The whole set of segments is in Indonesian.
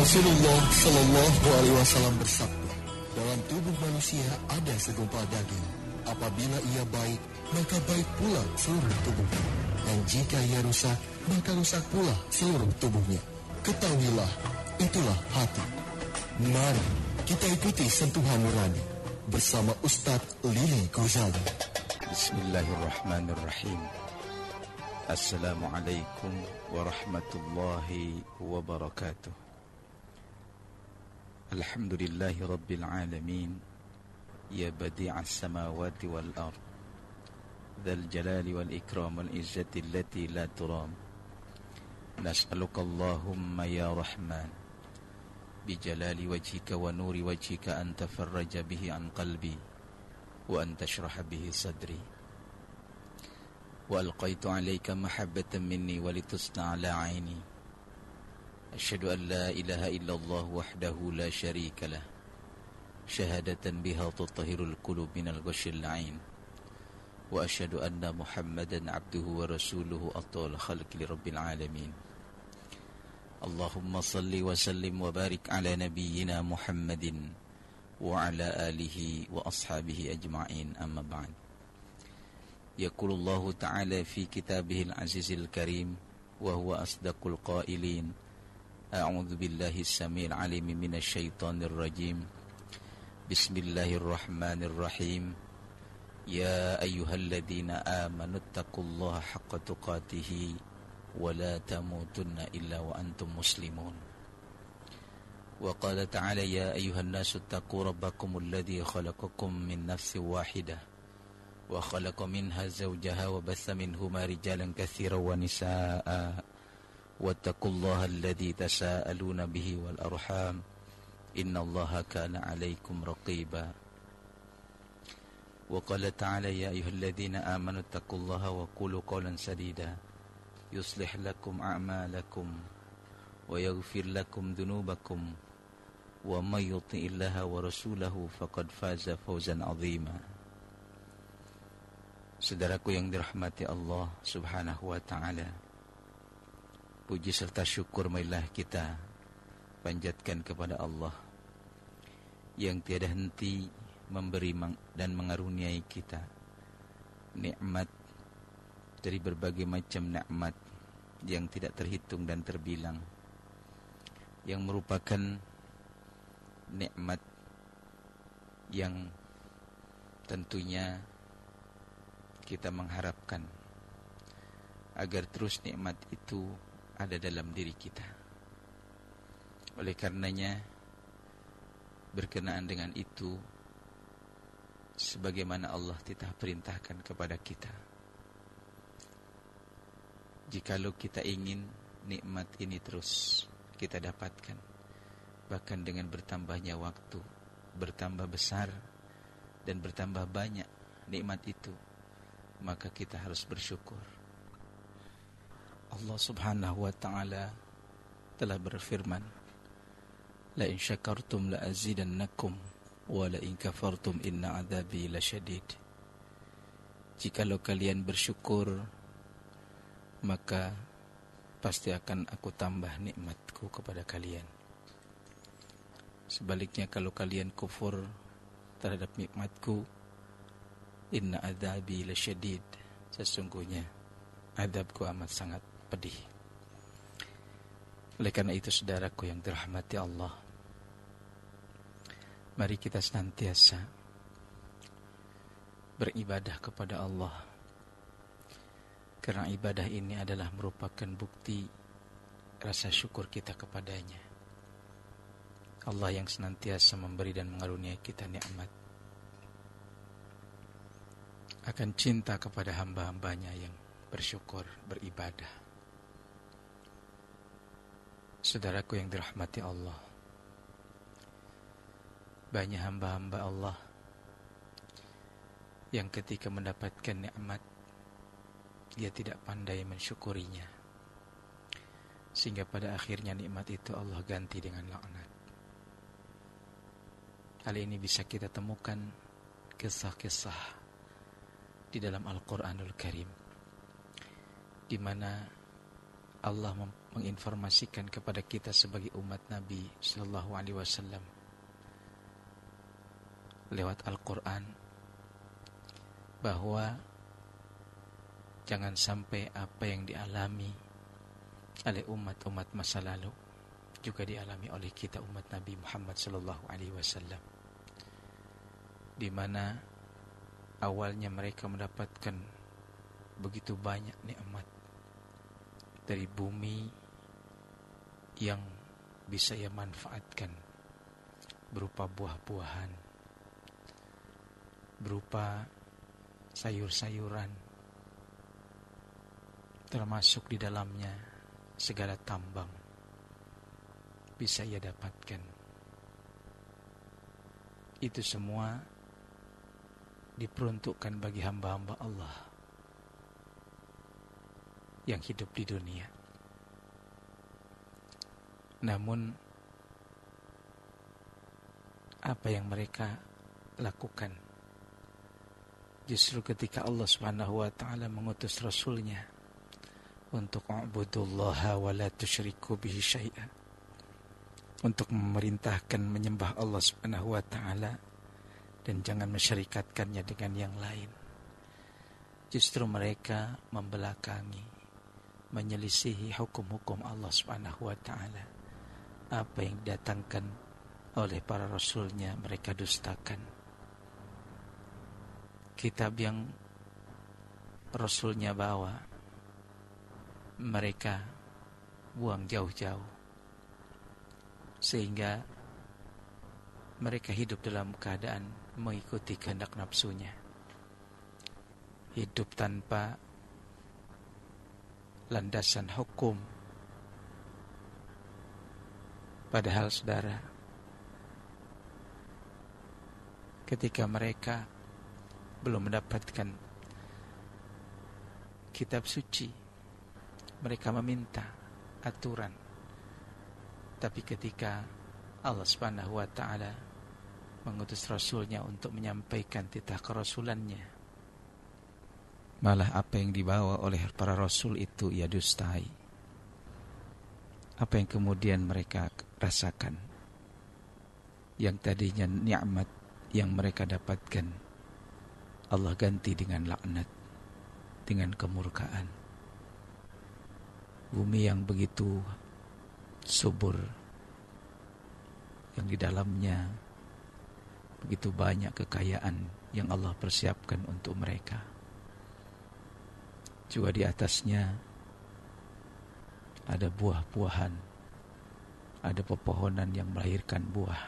Rasulullah Shallallahu Alaihi Wasallam bersabda, dalam tubuh manusia ada segumpal daging. Apabila ia baik, maka baik pula seluruh tubuhnya. Dan jika ia rusak, maka rusak pula seluruh tubuhnya. Ketahuilah, itulah hati. Mari kita ikuti sentuhan nurani bersama Ustadz Lili Ghazali. Bismillahirrahmanirrahim. Assalamualaikum warahmatullahi wabarakatuh. Alhamdulillahi rabbil alamin. Ya badi'as samawati wal ard, dzal jalali wal ikram wal izzati allati la turam. Nas'aluka Allahumma ya Rahman bijalali wajhika wa nuri wajhika an tafarraja bihi an qalbi wa an tashraha bihi sadri. Wa alqaitu alayka mahabbatan minni wa litusna ala aini. Asyhadu an la ilaha illallah wahdahu la syarika lah, syahadatan biha tutahhirul qulub minal ghashil la'in. Wa asyhadu anna Muhammadan abduhu wa rasuluhu atal khalqi li rabbil alamin. Allahumma salli wa sallim wa barik ala nabiyyina Muhammadin wa ala alihi wa ashabihi ajma'in, amma ba'd. Yaqulullahu ta'ala fi kitabihil azizil karim wa huwa asdaqul qailin. A'udzu billahi as-sami'il 'alim minasy syaithanir rajim. Bismillahirrahmanirrahim. Ya ayyuhalladzina amanu taqullaha haqqa tuqatih wa la tamutunna illa wa antum muslimun. Wa qala ta'ala ya ayyuhan nasu taqu rabbakumul ladzi khalaqakum min nafsin wahidah wa khalaqa minha zawjaha wa batha minhuma rijalan katsiran wa nisaa'a wattaqullaha alladzi tasaaluna bihi wal arham innallaha kana 'alaikum raqiba. Wa qala ta'ala ya ayyuhalladzina amanu taqullaha wa qulu qawlan sadida yuslih lakum a'malakum wa yaghfir lakum dhunubakum wa may yuti'illaha wa rasulahu faqad faza fawzan 'azima. Saudaraku yang dirahmati Allah Subhanahu wa taala, puji serta syukur marilah kita panjatkan kepada Allah yang tiada henti memberi dan mengaruniai kita nikmat dari berbagai macam nikmat yang tidak terhitung dan terbilang, yang merupakan nikmat yang tentunya kita mengharapkan agar terus nikmat itu ada dalam diri kita. Oleh karenanya, berkenaan dengan itu, sebagaimana Allah telah perintahkan kepada kita, jikalau kita ingin nikmat ini terus kita dapatkan, bahkan dengan bertambahnya waktu, bertambah besar dan bertambah banyak nikmat itu, maka kita harus bersyukur. Allah Subhanahu wa ta'ala telah berfirman, la in syakartum la azidannakum wa la in kafartum inna adzabi lasyadid. Jikalau kalian bersyukur, maka pasti akan aku tambah nikmatku kepada kalian. Sebaliknya kalau kalian kufur terhadap nikmatku, inna adzabi lasyadid, sesungguhnya adabku amat sangat pedih. Oleh karena itu, saudaraku yang dirahmati Allah, mari kita senantiasa beribadah kepada Allah, karena ibadah ini adalah merupakan bukti rasa syukur kita kepadanya. Allah yang senantiasa memberi dan mengaruniai kita nikmat akan cinta kepada hamba-hambanya yang bersyukur, beribadah. Saudaraku yang dirahmati Allah, banyak hamba-hamba Allah yang ketika mendapatkan nikmat, dia tidak pandai mensyukurinya, sehingga pada akhirnya nikmat itu Allah ganti dengan laknat. Hal ini bisa kita temukan kisah-kisah di dalam Al-Quranul Karim, di mana Allah menginformasikan kepada kita sebagai umat Nabi Sallallahu Alaihi Wasallam lewat Al-Quran bahwa jangan sampai apa yang dialami oleh umat-umat masa lalu juga dialami oleh kita umat Nabi Muhammad Sallallahu Alaihi Wasallam, di mana awalnya mereka mendapatkan begitu banyak nikmat dari bumi yang bisa ia manfaatkan berupa buah-buahan, berupa sayur-sayuran, termasuk di dalamnya segala tambang bisa ia dapatkan. Itu semua diperuntukkan bagi hamba-hamba Allah yang hidup di dunia. Namun apa yang mereka lakukan justru ketika Allah Subhanahu wa taala mengutus rasulnya untuk u'budullaha wa la tusyriku bihi syai'a, untuk memerintahkan menyembah Allah Subhanahu wa taala dan jangan mensyirikatkannya dengan yang lain. Justru mereka membelakangi, menyelisihi hukum-hukum Allah Subhanahu wa taala. Apa yang didatangkan oleh para rasulnya mereka dustakan. Kitab yang rasulnya bawa mereka buang jauh-jauh, sehingga mereka hidup dalam keadaan mengikuti kehendak nafsunya, hidup tanpa landasan hukum. Padahal saudara, ketika mereka belum mendapatkan kitab suci, mereka meminta aturan. Tapi ketika Allah Subhanahu wa taala mengutus rasulnya untuk menyampaikan titah kerasulannya, malah apa yang dibawa oleh para rasul itu ia dustai. Apa yang kemudian mereka rasakan, yang tadinya nikmat yang mereka dapatkan, Allah ganti dengan laknat, dengan kemurkaan. Bumi yang begitu subur, yang di dalamnya begitu banyak kekayaan yang Allah persiapkan untuk mereka. Juga di atasnya ada buah-buahan, ada pepohonan yang melahirkan buah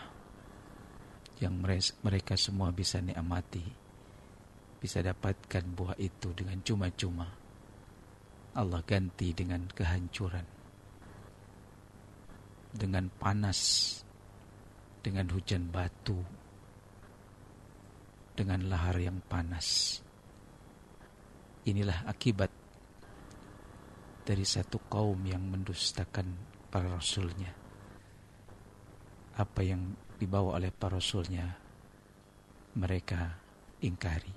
yang mereka semua bisa nikmati, bisa dapatkan buah itu dengan cuma-cuma. Allah ganti dengan kehancuran, dengan panas, dengan hujan batu, dengan lahar yang panas. Inilah akibat dari satu kaum yang mendustakan para rasulnya. Apa yang dibawa oleh para rasulnya mereka ingkari.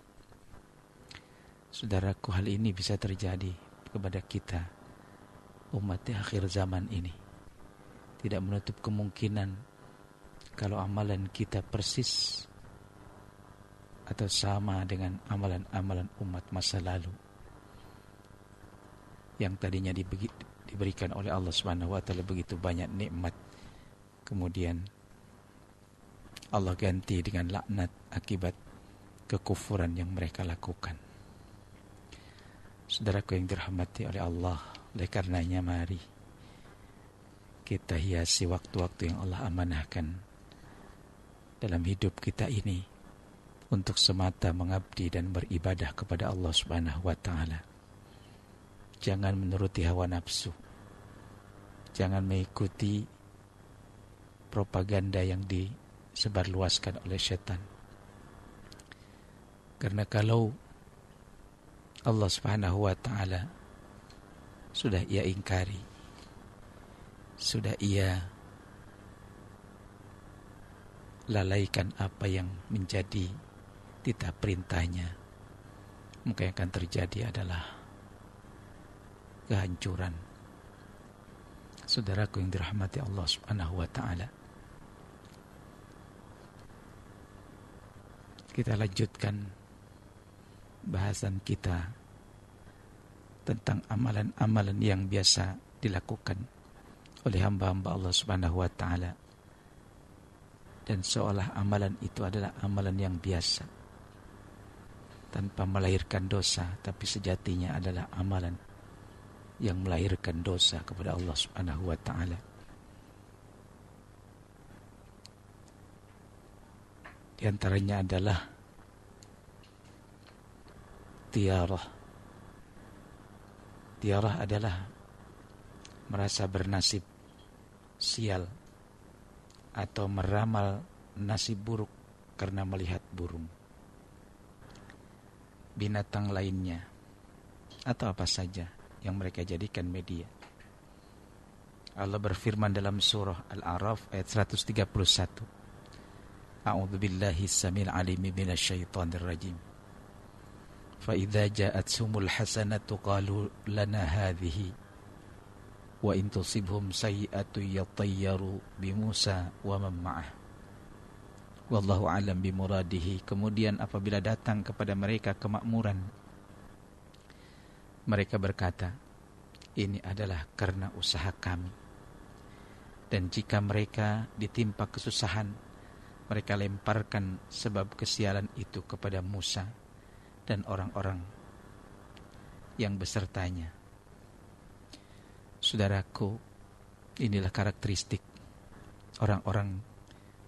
Saudaraku, hal ini bisa terjadi kepada kita umat di akhir zaman ini. Tidak menutup kemungkinan kalau amalan kita persis atau sama dengan amalan-amalan umat masa lalu yang tadinya diberikan oleh Allah Subhanahu wa taala begitu banyak nikmat, kemudian Allah ganti dengan laknat akibat kekufuran yang mereka lakukan. Saudaraku yang dirahmati oleh Allah, oleh karenanya mari kita hiasi waktu-waktu yang Allah amanahkan dalam hidup kita ini untuk semata mengabdi dan beribadah kepada Allah Subhanahu wa taala. Jangan menuruti hawa nafsu. Jangan mengikuti propaganda yang disebarluaskan oleh setan. Karena kalau Allah Subhanahu wa taala sudah ia ingkari, sudah ia lalaikan apa yang menjadi titah perintahnya, maka yang akan terjadi adalah kehancuran, Saudaraku yang dirahmati Allah Subhanahu wa taala. Kita lanjutkan bahasan kita tentang amalan-amalan yang biasa dilakukan oleh hamba-hamba Allah Subhanahu wa taala. Dan seolah amalan itu adalah amalan yang biasa, tanpa melahirkan dosa, tapi sejatinya adalah amalan yang melahirkan dosa kepada Allah Subhanahu wa taala. Di antaranya adalah tiarah. Tiarah adalah merasa bernasib sial atau meramal nasib buruk karena melihat burung, binatang lainnya, atau apa saja yang mereka jadikan media. Allah berfirman dalam surah Al-A'raf ayat 131. A'udzu billahi samil alim minasyaitonir rajim. Fa idza ja'atsumul hasanatu qalu lana hadhihi wa in tusibhum sayyi'atu yatayyaru bi Musa wa man ma'ah. Wallahu a'lam bimuradihi. Kemudian apabila datang kepada mereka kemakmuran, mereka berkata, ini adalah karena usaha kami. Dan jika mereka ditimpa kesusahan, mereka lemparkan sebab kesialan itu kepada Musa dan orang-orang yang besertanya. Saudaraku, inilah karakteristik orang-orang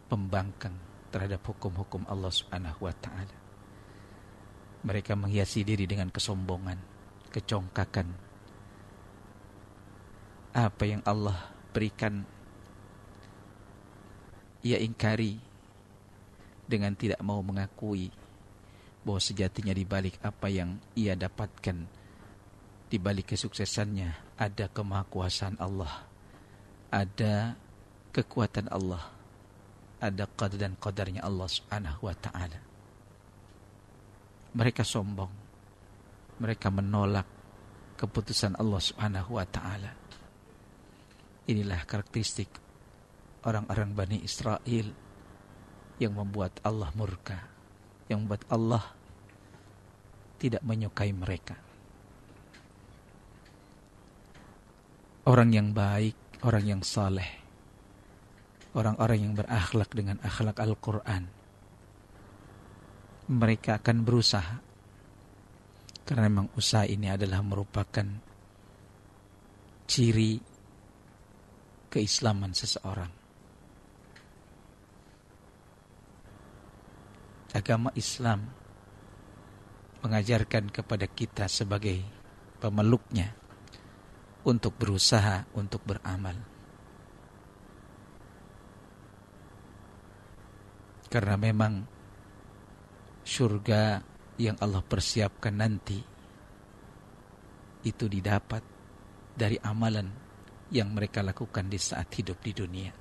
pembangkang terhadap hukum-hukum Allah Subhanahu wa taala. Mereka menghiasi diri dengan kesombongan, kecongkakan. Apa yang Allah berikan ia ingkari dengan tidak mau mengakui bahwa sejatinya di balik apa yang ia dapatkan, di balik kesuksesannya ada kemahakuasaan Allah, ada kekuatan Allah, ada qadar dan qadarnya Allah Subhanahu wa taala. Mereka sombong, mereka menolak keputusan Allah Subhanahu wa taala. Inilah karakteristik orang-orang Bani Israel yang membuat Allah murka, yang membuat Allah tidak menyukai mereka. Orang yang baik, orang yang saleh, orang-orang yang berakhlak dengan akhlak Al-Quran, mereka akan berusaha, karena memang usaha ini adalah merupakan ciri keislaman seseorang. Agama Islam mengajarkan kepada kita sebagai pemeluknya untuk berusaha, untuk beramal. Karena memang surga yang Allah persiapkan nanti itu didapat dari amalan yang mereka lakukan di saat hidup di dunia.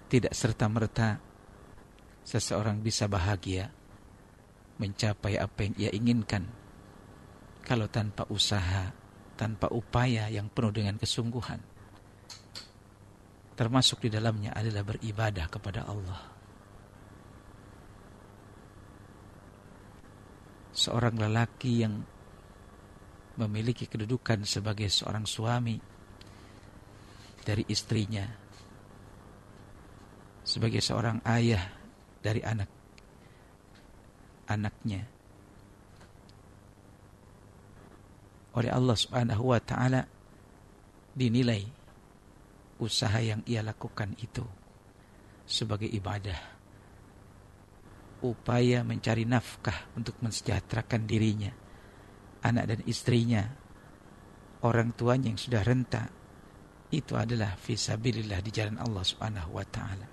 Tidak serta-merta seseorang bisa bahagia, mencapai apa yang ia inginkan, kalau tanpa usaha, tanpa upaya yang penuh dengan kesungguhan. Termasuk di dalamnya adalah beribadah kepada Allah. Seorang lelaki yang memiliki kedudukan sebagai seorang suami dari istrinya, sebagai seorang ayah dari anak-anaknya, oleh Allah Subhanahu wa taala dinilai usaha yang ia lakukan itu sebagai ibadah, upaya mencari nafkah untuk mensejahterakan dirinya, anak dan istrinya, orang tuanya yang sudah renta. Itu adalah fisabilillah, di jalan Allah Subhanahu wa taala.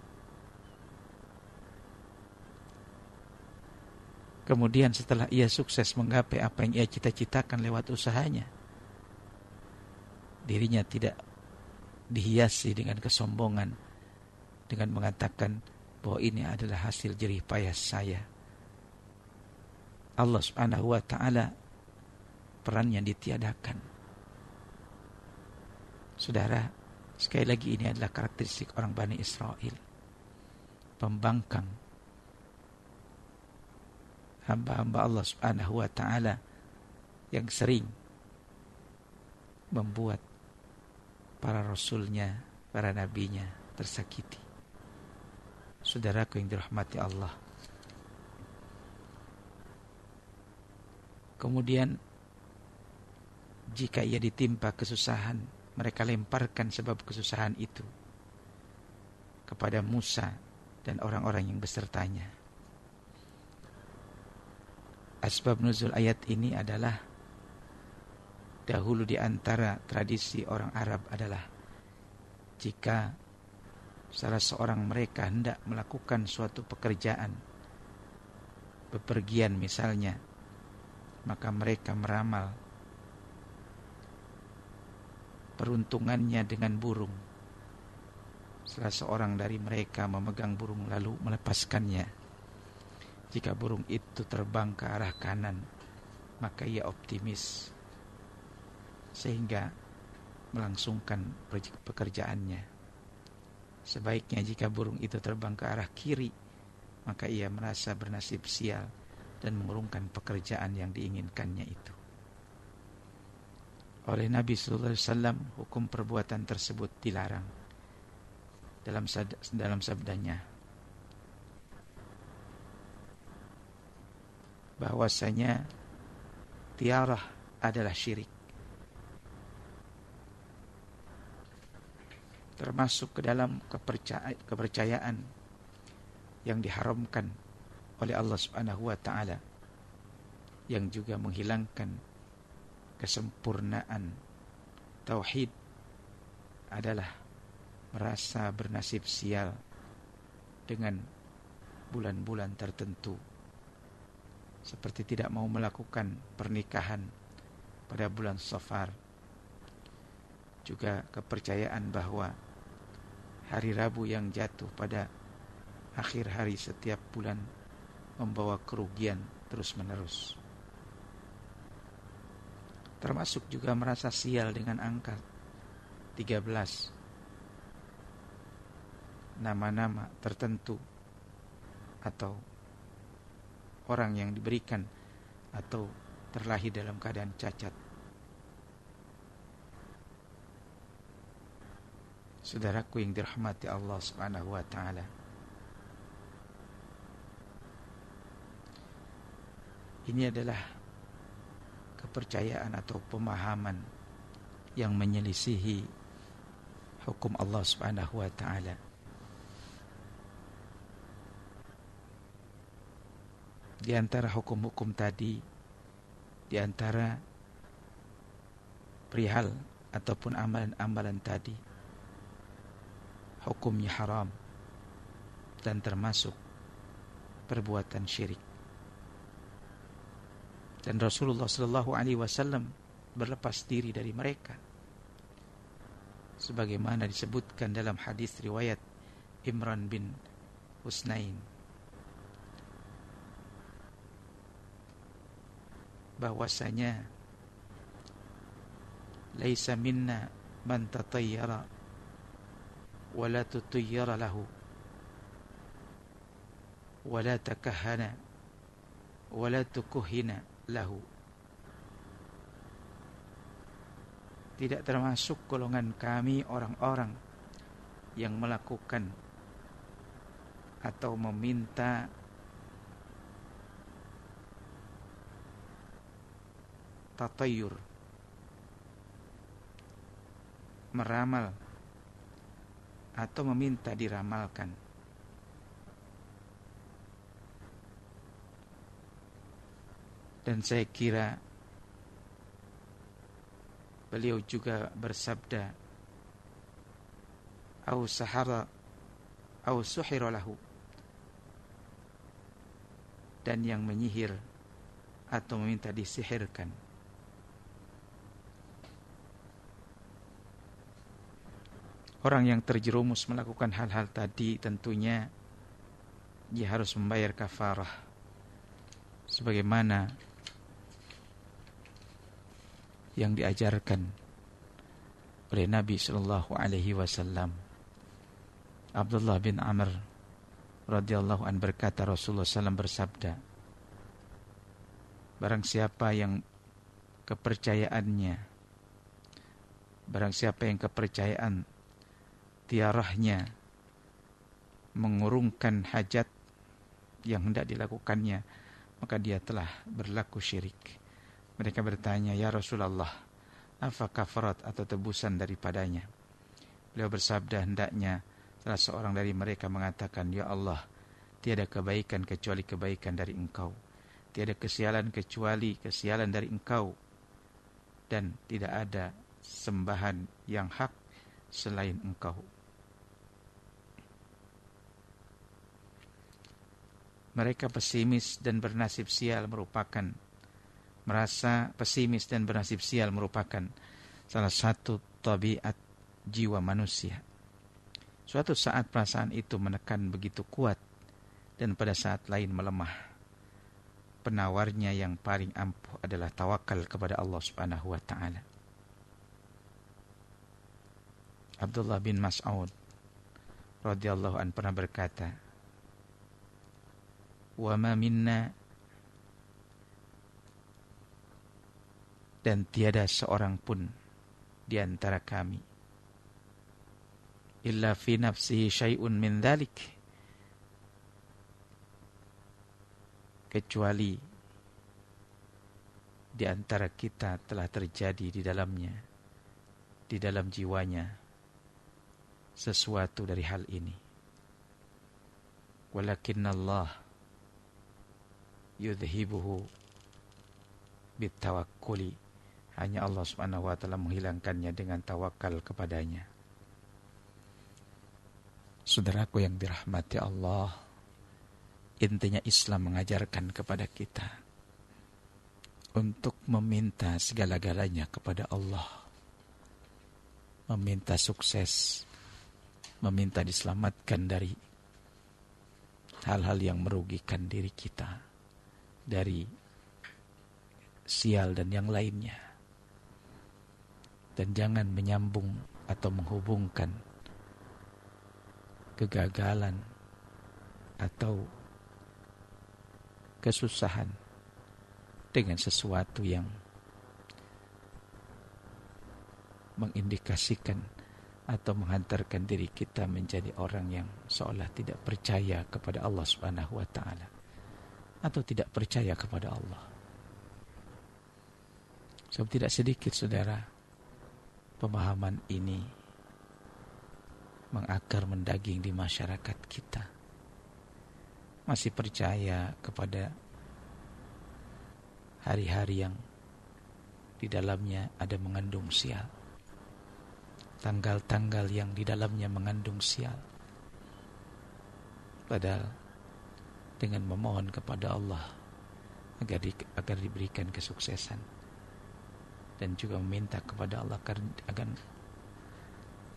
Kemudian setelah ia sukses menggapai apa yang ia cita-citakan lewat usahanya, dirinya tidak dihiasi dengan kesombongan, dengan mengatakan bahwa ini adalah hasil jerih payah saya. Allah Subhanahu wa taala perannya ditiadakan. Saudara, sekali lagi ini adalah karakteristik orang Bani Israel. Pembangkang hamba-hamba Allah Subhanahu wa ta'ala yang sering membuat para rasulnya, para nabinya tersakiti. Saudaraku yang dirahmati Allah. Kemudian jika ia ditimpa kesusahan, mereka lemparkan sebab kesusahan itu kepada Musa dan orang-orang yang besertanya. Asbab nuzul ayat ini adalah, dahulu di antara tradisi orang Arab adalah jika salah seorang mereka hendak melakukan suatu pekerjaan, bepergian misalnya, maka mereka meramal peruntungannya dengan burung. Salah seorang dari mereka memegang burung lalu melepaskannya. Jika burung itu terbang ke arah kanan, maka ia optimis sehingga melangsungkan pekerjaannya. Sebaiknya jika burung itu terbang ke arah kiri, maka ia merasa bernasib sial dan mengurungkan pekerjaan yang diinginkannya itu. Oleh Nabi sallallahu alaihi wasallam, hukum perbuatan tersebut dilarang. Dalam sabdanya, bahwasanya tiarah adalah syirik, termasuk ke dalam kepercayaan yang diharamkan oleh Allah Subhanahu wa ta'ala, yang juga menghilangkan kesempurnaan tauhid adalah merasa bernasib sial dengan bulan-bulan tertentu, seperti tidak mau melakukan pernikahan pada bulan Safar. Juga kepercayaan bahwa hari Rabu yang jatuh pada akhir hari setiap bulan membawa kerugian terus-menerus. Termasuk juga merasa sial dengan angka 13, nama-nama tertentu atau orang yang diberikan atau terlahir dalam keadaan cacat. Saudaraku yang dirahmati Allah Subhanahu wa ta'ala, ini adalah kepercayaan atau pemahaman yang menyelisihi hukum Allah Subhanahu wa ta'ala. Di antara hukum-hukum tadi, di antara perihal ataupun amalan-amalan tadi, hukumnya haram dan termasuk perbuatan syirik. Dan Rasulullah sallallahu alaihi wasallam berlepas diri dari mereka, sebagaimana disebutkan dalam hadis riwayat Imran bin Husnain, bahwasanya laisa minna man tatayyara wa la tutayyara lahu wa la takahhana wa la tukuhina lahu. Tidak termasuk golongan kami orang-orang yang melakukan atau meminta tatayur, meramal atau meminta diramalkan. Dan saya kira beliau juga bersabda, au sahara au suhira lahu, dan yang menyihir atau meminta disihirkan. Orang yang terjerumus melakukan hal-hal tadi tentunya dia harus membayar kafarah, sebagaimana yang diajarkan oleh Nabi sallallahu alaihi wasallam. Abdullah bin Amr radhiyallahu an berkata, Rasulullah SAW bersabda, barang siapa yang kepercayaan tiarahnya mengurungkan hajat yang hendak dilakukannya, maka dia telah berlaku syirik. Mereka bertanya, ya Rasulullah, apa kafarat atau tebusan daripadanya? Beliau bersabda, hendaknya salah seorang dari mereka mengatakan, ya Allah, tiada kebaikan kecuali kebaikan dari Engkau, tiada kesialan kecuali kesialan dari Engkau, dan tidak ada sembahan yang hak selain Engkau. Mereka merasa pesimis dan bernasib sial merupakan salah satu tabiat jiwa manusia. Suatu saat perasaan itu menekan begitu kuat dan pada saat lain melemah. Penawarnya yang paling ampuh adalah tawakal kepada Allah Subhanahu wa taala. Abdullah bin Mas'ud radhiyallahu anhu pernah berkata, "Wa ma minna," dan tiada seorang pun di antara kami, illa fi nafsihi syai'un min dzalik, kecuali di antara kita telah terjadi di dalamnya, di dalam jiwanya, sesuatu dari hal ini. Walakinnallah yudhibuhu bitawakkuli, hanya Allah Subhanahu wa taala menghilangkannya dengan tawakal kepadanya. Saudaraku yang dirahmati Allah, intinya Islam mengajarkan kepada kita untuk meminta segala-galanya kepada Allah, meminta sukses, meminta diselamatkan dari hal-hal yang merugikan diri kita, dari sial dan yang lainnya. Dan jangan menyambung atau menghubungkan kegagalan atau kesusahan dengan sesuatu yang mengindikasikan atau menghantarkan diri kita menjadi orang yang seolah tidak percaya kepada Allah Subhanahu wa taala atau tidak percaya kepada Allah. Sebab tidak sedikit, saudara, pemahaman ini mengakar mendaging di masyarakat kita. Masih percaya kepada hari-hari yang di dalamnya ada mengandung sial, tanggal-tanggal yang di dalamnya mengandung sial. Padahal dengan memohon kepada Allah agar diberikan kesuksesan, dan juga meminta kepada Allah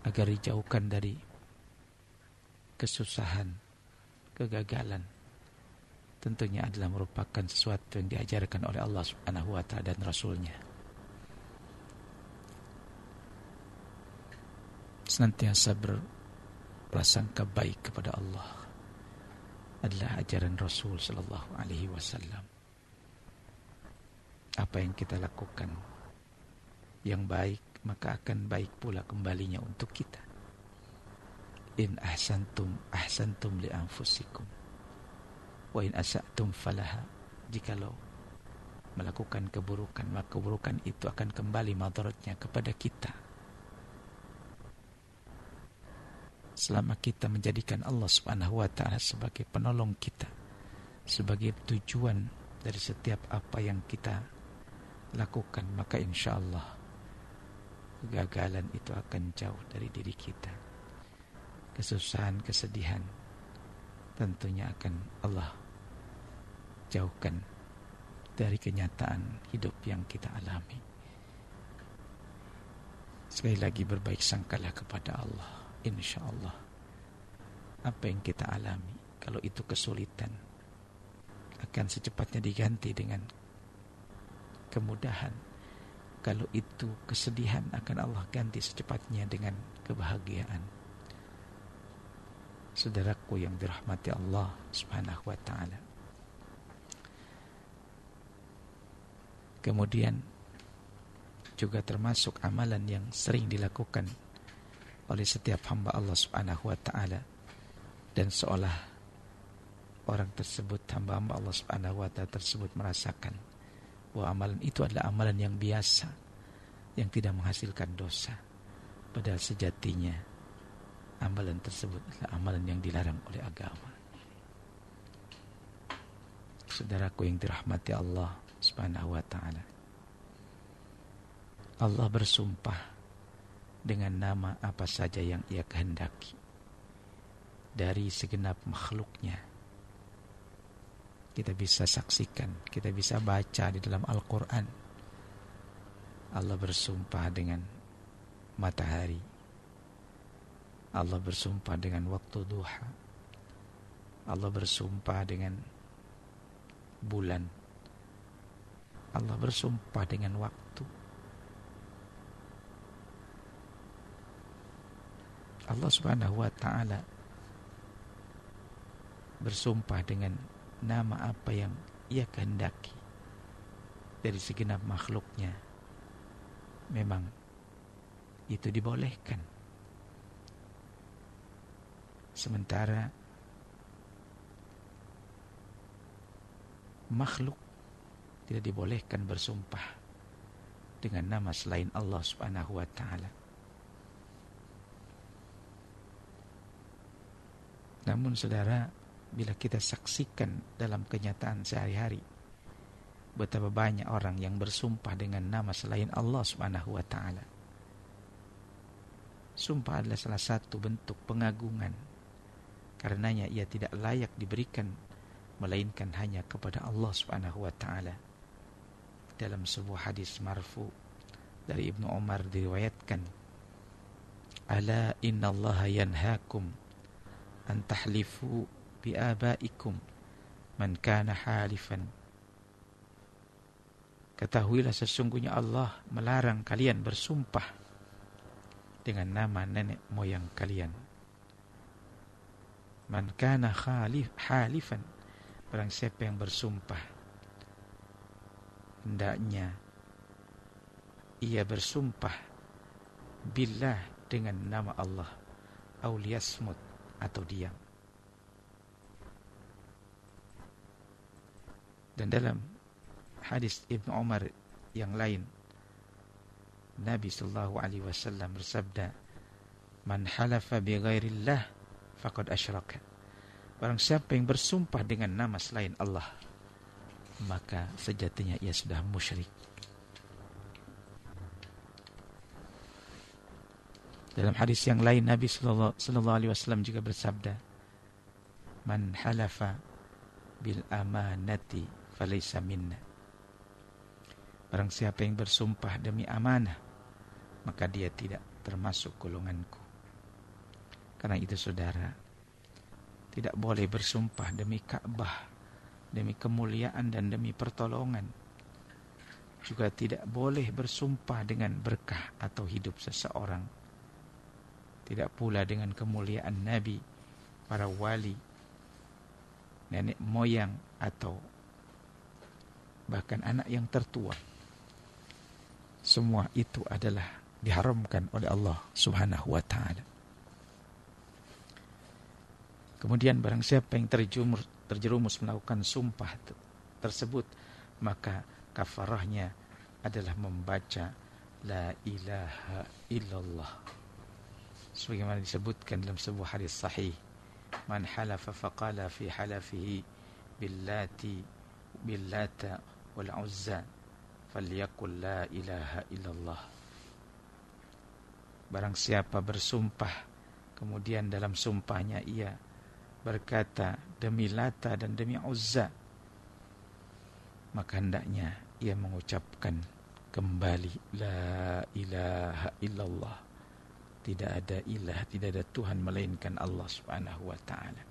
agar dijauhkan dari kesusahan, kegagalan, tentunya adalah merupakan sesuatu yang diajarkan oleh Allah Subhanahu wa taala dan Rasul-Nya. Senantiasa berprasangka baik kepada Allah adalah ajaran Rasul sallallahu alaihi wasallam. Apa yang kita lakukan yang baik, maka akan baik pula kembalinya untuk kita. In ahsantum li anfusikum wa in asa'tum falaha. Jikalau melakukan keburukan, maka keburukan itu akan kembali madaratnya kepada kita. Selama kita menjadikan Allah Subhanahu wa taala sebagai penolong kita, sebagai tujuan dari setiap apa yang kita lakukan, maka insyaallah kegagalan itu akan jauh dari diri kita. Kesusahan, kesedihan tentunya akan Allah jauhkan dari kenyataan hidup yang kita alami. Sekali lagi berbaik sangkalah kepada Allah. InsyaAllah apa yang kita alami, kalau itu kesulitan, akan secepatnya diganti dengan kemudahan, Kalau itu kesedihan, akan Allah ganti secepatnya dengan kebahagiaan. Saudaraku yang dirahmati Allah Subhanahu wa ta'ala. Kemudian juga termasuk amalan yang sering dilakukan oleh setiap hamba Allah Subhanahu wa ta'ala, dan seolah orang tersebut, hamba-hamba Allah Subhanahu wa ta'ala tersebut, merasakan bahwa amalan itu adalah amalan yang biasa, yang tidak menghasilkan dosa. Padahal sejatinya amalan tersebut adalah amalan yang dilarang oleh agama. Saudaraku yang dirahmati Allah Subhanahu wa ta'ala, Allah bersumpah dengan nama apa saja yang Ia kehendaki dari segenap makhluknya. Kita bisa saksikan, kita bisa baca di dalam Al-Quran. Allah bersumpah dengan matahari. Allah bersumpah dengan waktu duha. Allah bersumpah dengan bulan. Allah bersumpah dengan waktu. Allah Subhanahu wa ta'ala bersumpah dengan nama apa yang Ia kehendaki dari segenap makhluknya. Memang itu dibolehkan. Sementara makhluk tidak dibolehkan bersumpah dengan nama selain Allah Subhanahu wa ta'ala. Namun saudara, bila kita saksikan dalam kenyataan sehari-hari betapa banyak orang yang bersumpah dengan nama selain Allah Subhanahu wa ta'ala. Sumpah adalah salah satu bentuk pengagungan. Karenanya ia tidak layak diberikan melainkan hanya kepada Allah Subhanahu wa ta'ala. Dalam sebuah hadis marfu dari Ibnu Umar diriwayatkan, "Ala innallaha yanhaakum an tahlifu bi abaikum man kana halifan." Ketahuilah sesungguhnya Allah melarang kalian bersumpah dengan nama nenek moyang kalian. Man kana halifan, barang siapa yang bersumpah, hendaknya ia bersumpah billah dengan nama Allah, aw liyasmut, atau diam. Dan dalam hadis Ibnu Umar yang lain, Nabi sallallahu alaihi wasallam bersabda, "Man halafa bi ghairillah faqad asyraka." Barang siapa yang bersumpah dengan nama selain Allah, maka sejatinya ia sudah musyrik. Dalam hadis yang lain, Nabi sallallahu alaihi wasallam juga bersabda, "Man halafa bil amanati falaysa minna." Barang siapa yang bersumpah demi amanah, maka dia tidak termasuk golonganku. Karena itu saudara, tidak boleh bersumpah demi Ka'bah, demi kemuliaan dan demi pertolongan. Juga tidak boleh bersumpah dengan berkah atau hidup seseorang. Tidak pula dengan kemuliaan Nabi, para wali, nenek moyang, atau bahkan anak yang tertua. Semua itu adalah diharamkan oleh Allah Subhanahu wa ta'ala. Kemudian barang siapa yang terjerumus melakukan sumpah tersebut, maka kafarahnya adalah membaca la ilaha illallah. Sebagaimana disebutkan dalam sebuah hadis sahih, "Man halafa faqala fi halafihi billata wal uzza falyaqul la ilaha illallah." Barang siapa bersumpah, kemudian dalam sumpahnya ia berkata demi Lata dan demi Uzza, maka hendaknya ia mengucapkan kembali la ilaha illallah. Tidak ada ilah, tidak ada Tuhan melainkan Allah Subhanahu wa ta'ala.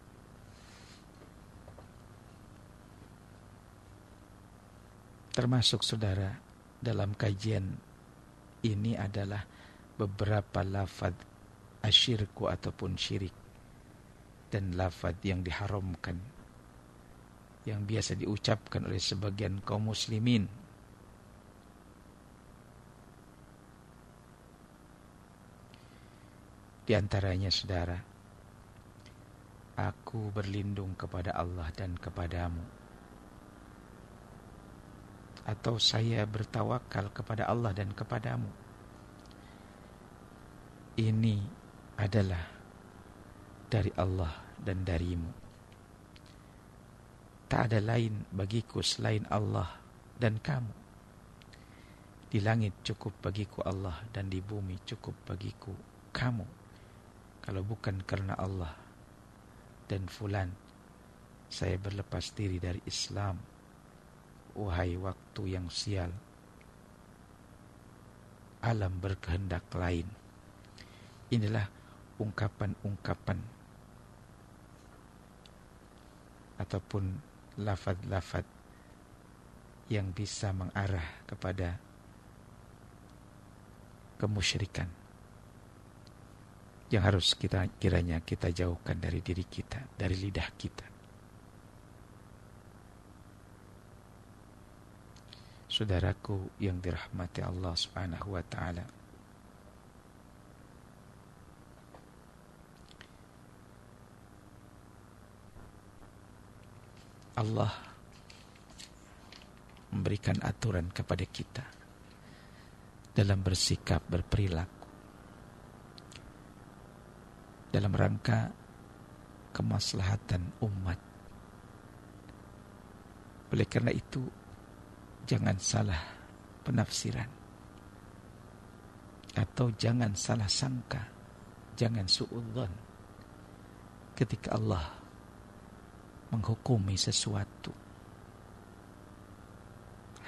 Termasuk saudara, dalam kajian ini adalah beberapa lafaz asyirku ataupun syirik dan lafaz yang diharamkan, yang biasa diucapkan oleh sebagian kaum muslimin. Di antaranya, saudara, aku berlindung kepada Allah dan kepadamu, atau saya bertawakal kepada Allah dan kepadamu. Ini adalah dari Allah dan darimu. Tak ada lain bagiku selain Allah dan kamu. Di langit cukup bagiku Allah, dan di bumi cukup bagiku kamu. Kalau bukan karena Allah dan fulan, saya berlepas diri dari Islam. Wahai waktu yang sial, alam berkehendak lain. Inilah ungkapan-ungkapan ataupun lafaz-lafaz yang bisa mengarah kepada kemusyrikan, yang harus kiranya kita jauhkan dari diri kita, dari lidah kita. Saudaraku yang dirahmati Allah Subhanahu wa taala, Allah memberikan aturan kepada kita dalam bersikap, berperilaku, dalam rangka kemaslahatan umat. Oleh karena itu, jangan salah penafsiran, atau jangan salah sangka, jangan suudzon ketika Allah menghukumi sesuatu.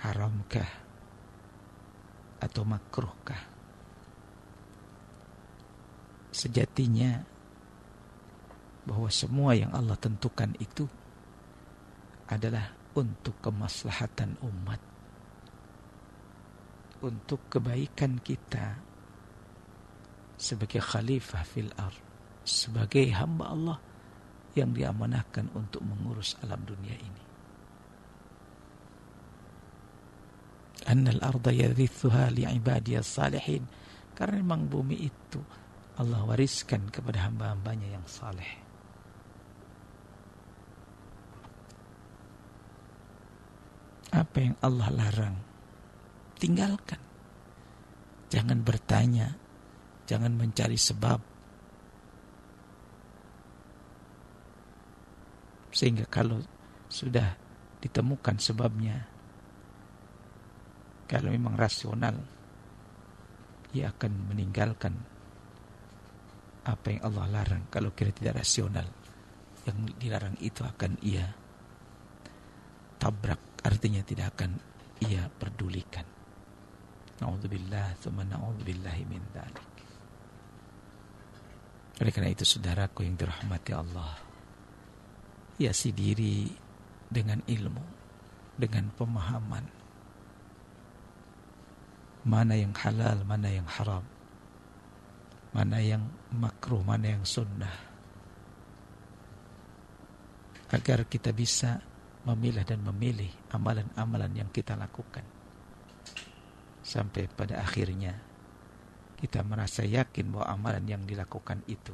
Haramkah atau makruhkah? Sejatinya bahwa semua yang Allah tentukan itu adalah untuk kemaslahatan umat, untuk kebaikan kita sebagai khalifah fil ardh, sebagai hamba Allah yang diamanahkan untuk mengurus alam dunia ini. Annal arda yarithuha li'ibadiyas salihin, karena memang bumi itu Allah wariskan kepada hamba-hambanya yang saleh. Apa yang Allah larang, tinggalkan. Jangan bertanya, jangan mencari sebab. Sehingga kalau sudah ditemukan sebabnya, kalau memang rasional, ia akan meninggalkan apa yang Allah larang. Kalau kira tidak rasional, yang dilarang itu akan ia tabrak, artinya tidak akan ia pedulikan. Na'udzubillah, tsumma na'udzubillahi min dzalik. Oleh karena itu, saudaraku yang dirahmati Allah, hiasi diri dengan ilmu, dengan pemahaman mana yang halal, mana yang haram, mana yang makruh, mana yang sunnah, agar kita bisa memilah dan memilih amalan-amalan yang kita lakukan, sampai pada akhirnya kita merasa yakin bahwa amalan yang dilakukan itu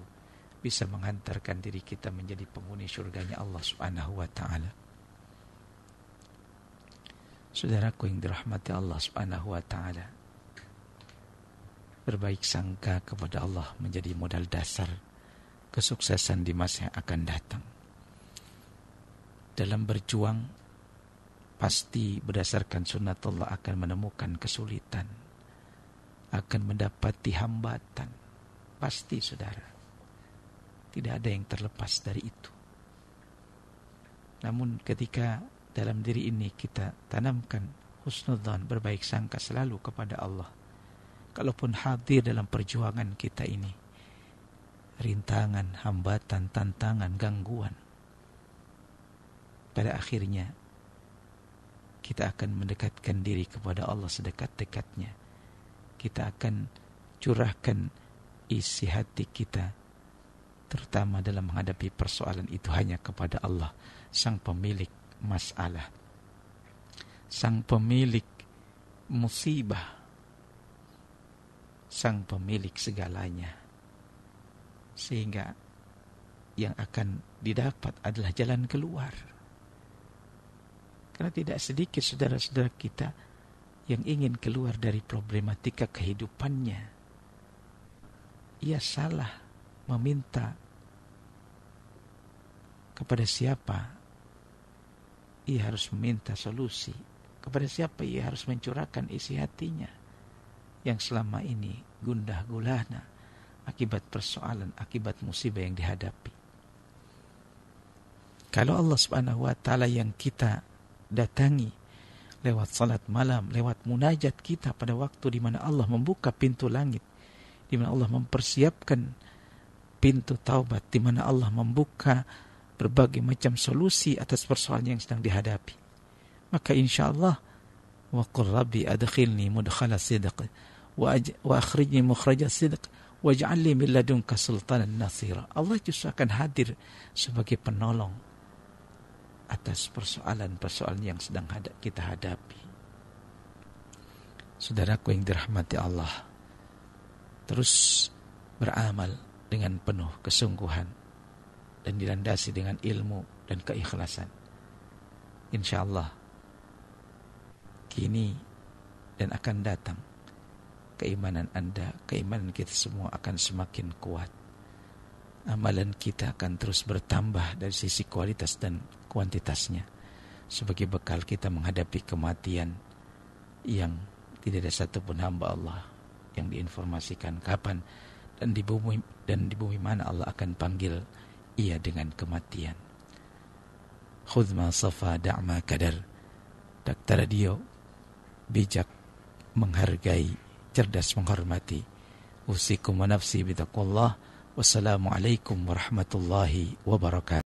bisa menghantarkan diri kita menjadi penghuni surganya Allah Subhanahu wa ta'ala. Saudaraku yang dirahmati Allah Subhanahu wa ta'ala, berbaik sangka kepada Allah menjadi modal dasar kesuksesan di masa yang akan datang. Dalam berjuang, pasti berdasarkan sunnatullah akan menemukan kesulitan, akan mendapati hambatan. Pasti, saudara. Tidak ada yang terlepas dari itu. Namun ketika dalam diri ini kita tanamkan husnudzan, berbaik sangka selalu kepada Allah, kalaupun hadir dalam perjuangan kita ini rintangan, hambatan, tantangan, gangguan, pada akhirnya kita akan mendekatkan diri kepada Allah sedekat-dekatnya. kita akan curahkan isi hati kita, terutama dalam menghadapi persoalan itu hanya kepada Allah, sang pemilik masalah, sang pemilik musibah, sang pemilik segalanya. Sehingga yang akan didapat adalah jalan keluar. Karena tidak sedikit saudara-saudara kita yang ingin keluar dari problematika kehidupannya. Ia salah meminta kepada siapa ia harus meminta solusi, kepada siapa ia harus mencurahkan isi hatinya yang selama ini gundah gulana akibat persoalan, akibat musibah yang dihadapi. Kalau Allah Subhanahu wa taala yang kita datangi lewat salat malam, lewat munajat kita pada waktu di mana Allah membuka pintu langit, di mana Allah mempersiapkan pintu taubat, di mana Allah membuka berbagai macam solusi atas persoalan yang sedang dihadapi, maka insyaallah wa qur rabbi adkhilni mudkhala sidq wa akhrijni mukhraja sidq waj'al li min ladunka sultanan nasira. Allah justru akan hadir sebagai penolong atas persoalan-persoalan yang sedang kita hadapi. Saudaraku yang dirahmati Allah, terus beramal dengan penuh kesungguhan dan dilandasi dengan ilmu dan keikhlasan. InsyaAllah kini dan akan datang keimanan Anda, keimanan kita semua akan semakin kuat. Amalan kita akan terus bertambah dari sisi kualitas dan kuantitasnya, sebagai bekal kita menghadapi kematian yang tidak ada satupun hamba Allah yang diinformasikan kapan dan di bumi mana Allah akan panggil ia dengan kematian. Khudh ma safa da'ma kadar. Dakta Radio, bijak menghargai, cerdas menghormati. Usikum wa nafsi bitaqwallah. Wassalamualaikum warahmatullahi wabarakatuh.